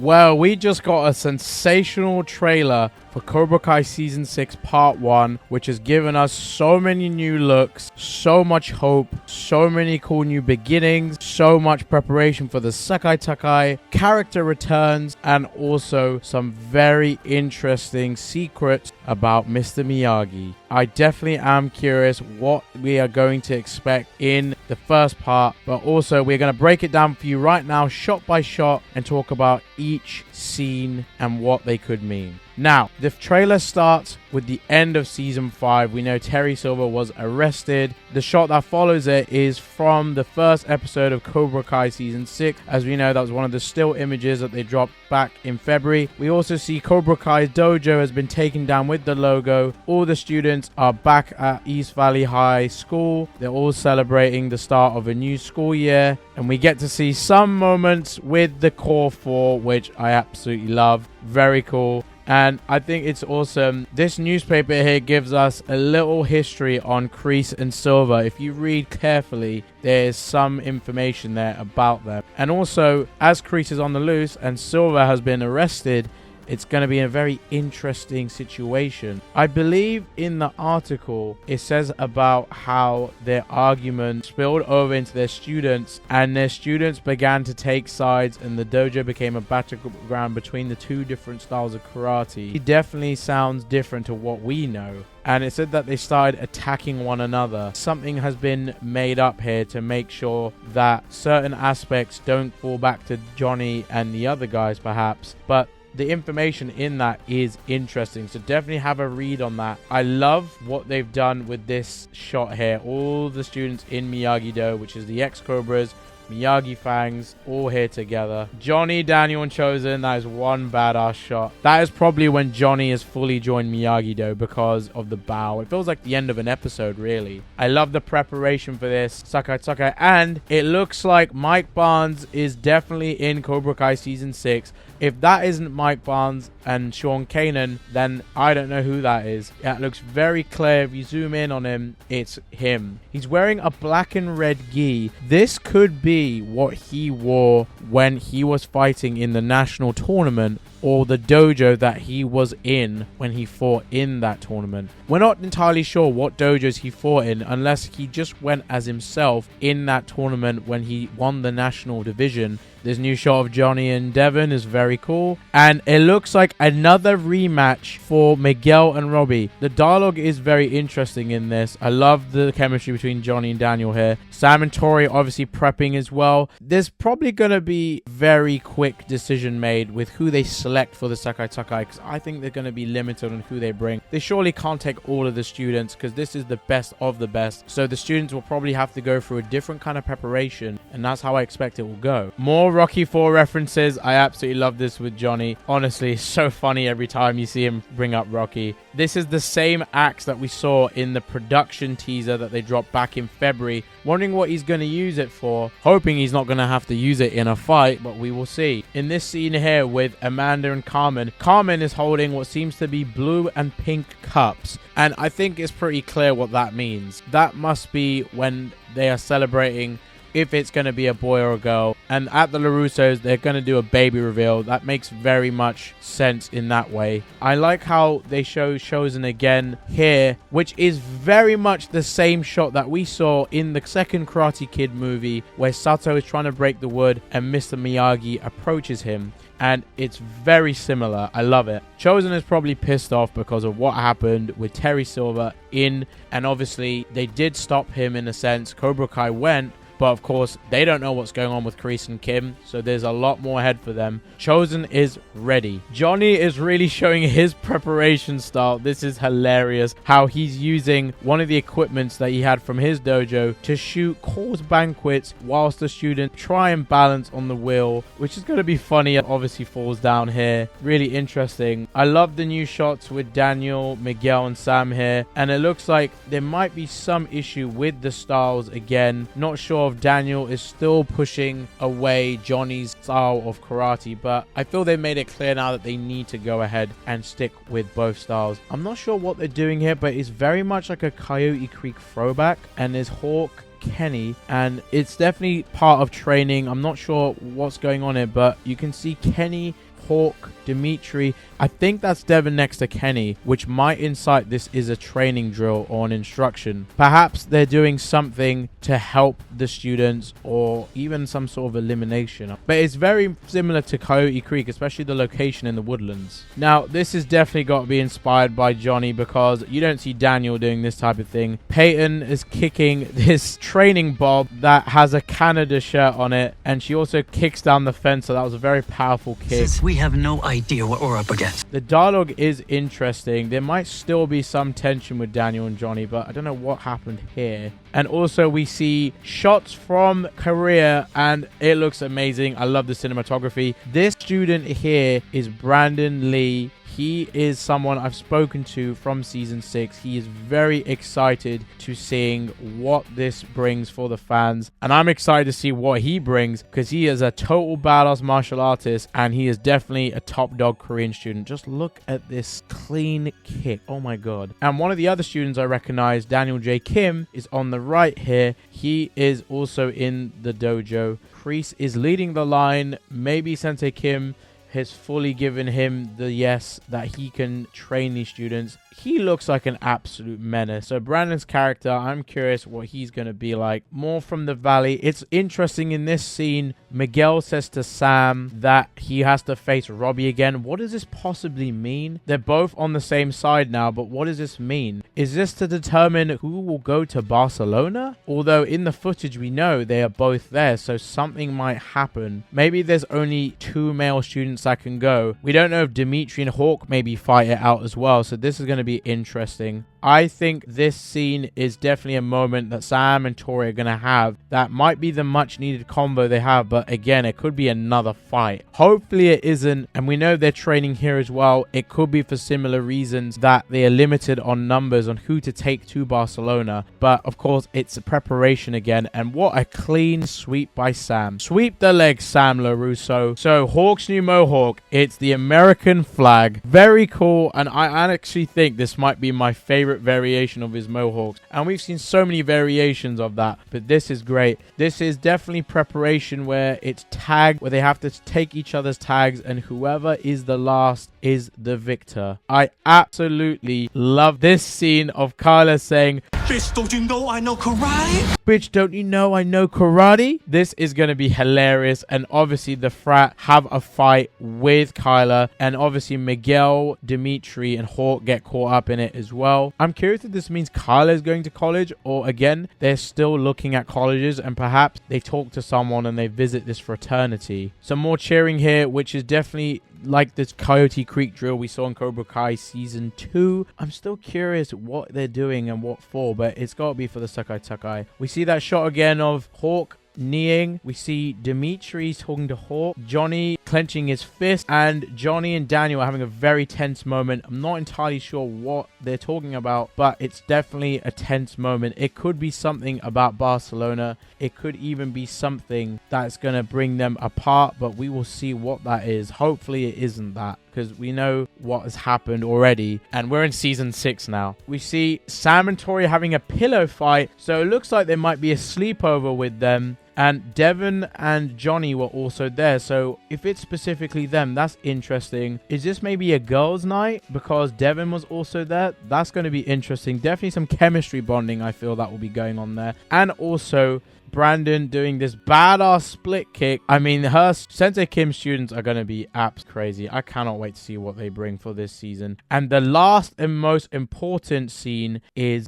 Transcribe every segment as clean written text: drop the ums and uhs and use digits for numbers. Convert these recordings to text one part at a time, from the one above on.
Well, we just got a sensational trailer for Cobra Kai Season 6 Part 1, which has given us so many new looks, so much hope, so many cool new beginnings, so much preparation for the Sekai Takai, character returns, and also some very interesting secrets about Mr. Miyagi. I definitely am curious what we are going to expect in the first part, but also we're going to break it down for you right now, shot by shot, and talk about each scene and what they could mean. Now, the trailer starts with the end of Season 5. We know Terry Silver was arrested. The shot that follows it is from the first episode of Cobra Kai Season 6. As we know, that was one of the still images that they dropped back in February. We also see Cobra Kai's dojo has been taken down with the logo. All the students are back at East Valley High School. They're all celebrating the start of a new school year. And we get to see some moments with the core four, which I absolutely love. Very cool. And I think it's awesome. This newspaper here gives us a little history on Kreese and Silver. If you read carefully, there's some information there about them. And also, as Kreese is on the loose and Silver has been arrested, it's going to be a very interesting situation. I believe in the article, it says about how their argument spilled over into their students and their students began to take sides and the dojo became a battleground between the two different styles of karate. It definitely sounds different to what we know. And it said that they started attacking one another. Something has been made up here to make sure that certain aspects don't fall back to Johnny and the other guys perhaps. But the information in that is interesting, so definitely have a read on that. I love what they've done with this shot here. All the students in Miyagi-Do, which is the ex-Cobras, Miyagi Fangs, all here together. Johnny, Daniel, and Chosen, that is one badass shot. That is probably when Johnny has fully joined Miyagi-Do because of the bow. It feels like the end of an episode, really. I love the preparation for this Sekai Takai, and it looks like Mike Barnes is definitely in Cobra Kai Season 6. If that isn't Mike Barnes and Sean Kanan, then I don't know who that is. It looks very clear. If you zoom in on him, it's him. He's wearing a black and red gi. This could be what he wore when he was fighting in the national tournament, or the dojo that he was in when he fought in that tournament. We're not entirely sure what dojos he fought in unless he just went as himself in that tournament when he won the national division. This new shot of Johnny and Devon is very cool. And it looks like another rematch for Miguel and Robbie. The dialogue is very interesting in this. I love the chemistry between Johnny and Daniel here. Sam and Tori obviously prepping as well. There's probably going to be very quick decision made with who they select for the Sekai Takai, because I think they're going to be limited on who they bring. They surely can't take all of the students because this is the best of the best. So the students will probably have to go through a different kind of preparation, and that's how I expect it will go. More Rocky IV references. I absolutely love this with Johnny. Honestly, it's so funny every time you see him bring up Rocky. This is the same axe that we saw in the production teaser that they dropped back in February. Wondering what he's going to use it for. Hoping he's not going to have to use it in a fight, but we will see. In this scene here with Amanda and Carmen, Carmen is holding what seems to be blue and pink cups. And I think it's pretty clear what that means. That must be when they are celebrating if it's going to be a boy or a girl. And at the LaRussos, they're going to do a baby reveal. That makes very much sense in that way. I like how they show Chosen again here, which is very much the same shot that we saw in the second Karate Kid movie, where Sato is trying to break the wood and Mr. Miyagi approaches him. And it's very similar. I love it. Chosen is probably pissed off because of what happened with Terry Silver and obviously they did stop him in a sense. Cobra Kai went, but of course, they don't know what's going on with Kreese and Kim, so there's a lot more ahead for them. Chosen is ready. Johnny is really showing his preparation style. This is hilarious. How he's using one of the equipments that he had from his dojo to shoot course banquets whilst the students try and balance on the wheel, which is going to be funny. It obviously falls down here. Really interesting. I love the new shots with Daniel, Miguel, and Sam here, and it looks like there might be some issue with the styles again. Not sure if Daniel is still pushing away Johnny's style of karate, but I feel they made it clear now that they need to go ahead and stick with both styles. I'm not sure what they're doing here, but it's very much like a Coyote Creek throwback, and there's Hawk, Kenny, and it's definitely part of training. I'm not sure what's going on here, but you can see Kenny Hawk, Dimitri. I think that's Devin next to Kenny, which might incite this is a training drill or an instruction. Perhaps they're doing something to help the students or even some sort of elimination. But it's very similar to Coyote Creek, especially the location in the woodlands. Now, this has definitely got to be inspired by Johnny because you don't see Daniel doing this type of thing. Peyton is kicking this training bob that has a Canada shirt on it, and she also kicks down the fence, so that was a very powerful kick. We have no idea what we're up against. The dialogue is interesting. There might still be some tension with Daniel and Johnny, but I don't know what happened here. And also we see shots from Korea and it looks amazing. I love the cinematography. This student here is Brandon Lee. He is someone I've spoken to from season 6. He is very excited to seeing what this brings for the fans. And I'm excited to see what he brings because he is a total badass martial artist and he is definitely a top dog Korean student. Just look at this clean kick. Oh my god. And one of the other students I recognize, Daniel J. Kim, is on the right here. He is also in the dojo. Kreese is leading the line. Maybe Sensei Kim has fully given him the yes that he can train these students. He looks like an absolute menace. So Brandon's character, I'm curious what he's going to be like. More from the valley. It's interesting in this scene, Miguel says to Sam that he has to face Robbie again. What does this possibly mean? They're both on the same side now, but what does this mean? Is this to determine who will go to Barcelona? Although in the footage we know they are both there, so something might happen. Maybe there's only 2 male students that can go. We don't know if Dimitri and Hawk maybe fight it out as well, so this is going to be interesting. I think this scene is definitely a moment that Sam and Tori are going to have that might be the much needed combo they have, but again, it could be another fight. Hopefully it isn't, and we know they're training here as well. It could be for similar reasons that they are limited on numbers on who to take to Barcelona, but of course it's a preparation again, and what a clean sweep by Sam. Sweep the leg, Sam LaRusso. So Hawk's new mohawk, it's the American flag. Very cool, and I actually think this might be my favorite variation of his mohawks, and we've seen so many variations of that, but this is great. This is definitely preparation where it's tag, where they have to take each other's tags, and whoever is the last is the victor. I absolutely love this scene of Carla saying, "Bitch, don't you know I know karate? Bitch, don't you know I know karate?" This is going to be hilarious, and obviously the frat have a fight with Kyla, and obviously Miguel, Dimitri, and Hawk get caught up in it as well. I'm curious if this means Kyla is going to college, or again, they're still looking at colleges, and perhaps they talk to someone and they visit this fraternity. Some more cheering here, which is definitely like this Coyote Creek drill we saw in Cobra Kai season 2. I'm still curious what they're doing and what for, but it's got to be for the Sakai Takai. We see that shot again of Hawk kneeing. We see Dimitri talking to Hawk, Johnny clenching his fist, and Johnny and Daniel are having a very tense moment. I'm not entirely sure what they're talking about, but it's definitely a tense moment. It could be something about Barcelona. It could even be something that's going to bring them apart, but we will see what that is. Hopefully it isn't that, because we know what has happened already, and we're in season 6 now. We see Sam and Tori having a pillow fight, so it looks like there might be a sleepover with them. And Devin and Johnny were also there, so if it's specifically them, that's interesting. Is this maybe a girls' night because Devin was also there? That's going to be interesting. Definitely some chemistry bonding, I feel, that will be going on there. And also Brandon doing this badass split kick. I mean, her Sensei Kim students are going to be apps crazy. I cannot wait to see what they bring for this season. And the last and most important scene is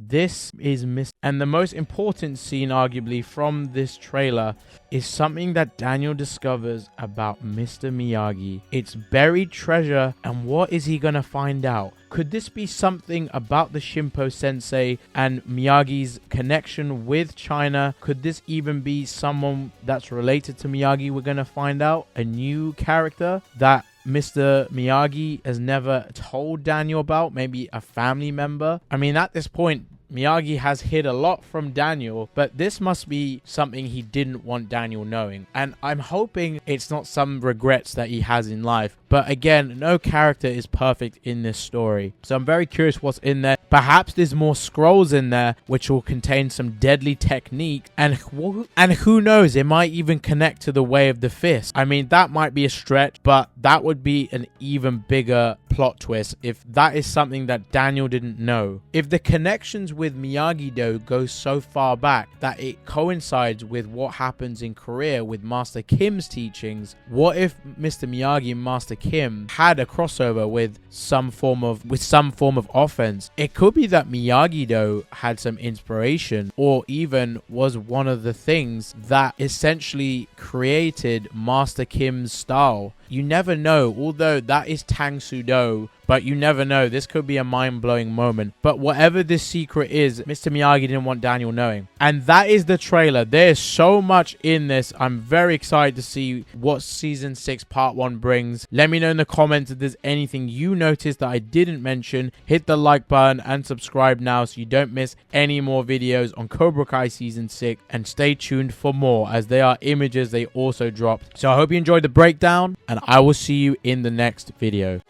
and the most important scene arguably from this trailer is something that Daniel discovers about Mr. Miyagi. It's buried treasure, and what is he gonna find out? Could this be something about the Shimpo sensei and Miyagi's connection with China? Could this even be someone that's related to Miyagi? We're gonna find out. A new character that Mr. Miyagi has never told Daniel about, maybe a family member. I mean, at this point, Miyagi has hid a lot from Daniel, but this must be something he didn't want Daniel knowing. And I'm hoping it's not some regrets that he has in life, But again, no character is perfect in this story. So I'm very curious what's in there. Perhaps there's more scrolls in there which will contain some deadly techniques, and who knows, it might even connect to the Way of the Fist. I mean, that might be a stretch, but that would be an even bigger plot twist if that is something that Daniel didn't know. If the connections with Miyagi-Do go so far back that it coincides with what happens in Korea with Master Kim's teachings, what if Mr. Miyagi and Master Kim had a crossover with some form of offense? It could be that Miyagi-Do had some inspiration, or even was one of the things that essentially created Master Kim's style. You never know, although that is Tang Soo-do, but you never know. This could be a mind-blowing moment. But whatever this secret is, Mr. Miyagi didn't want Daniel knowing. And that is the trailer. There's so much in this. I'm very excited to see what Season 6 Part 1 brings. Let me know in the comments if there's anything you noticed that I didn't mention. Hit the like button and subscribe now so you don't miss any more videos on Cobra Kai Season 6. And stay tuned for more, as they are images they also dropped. So I hope you enjoyed the breakdown, and I will see you in the next video.